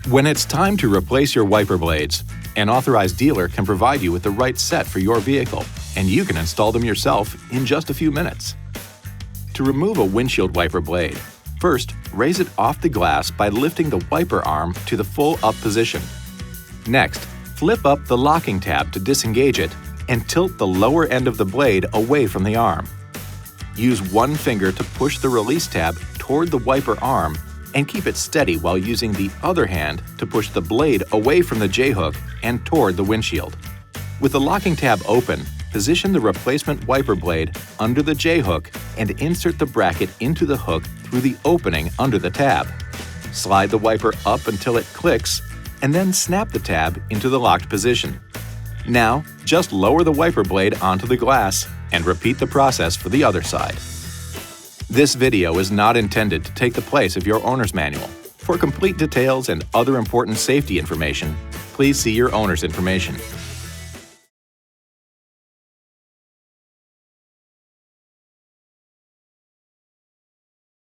When it's time to replace your wiper blades, an authorized dealer can provide you with the right set for your vehicle, and you can install them yourself in just a few minutes. To remove a windshield wiper blade, first raise it off the glass by lifting the wiper arm to the full up position. Next, flip up the locking tab to disengage it and tilt the lower end of the blade away from the arm. Use one finger to push the release tab toward the wiper arm and keep it steady while using the other hand to push the blade away from the J-hook and toward the windshield. With the locking tab open, position the replacement wiper blade under the J-hook and insert the bracket into the hook through the opening under the tab. Slide the wiper up until it clicks, and then snap the tab into the locked position. Now, just lower the wiper blade onto the glass and repeat the process for the other side. This video is not intended to take the place of your owner's manual. For complete details and other important safety information, please see your owner's information.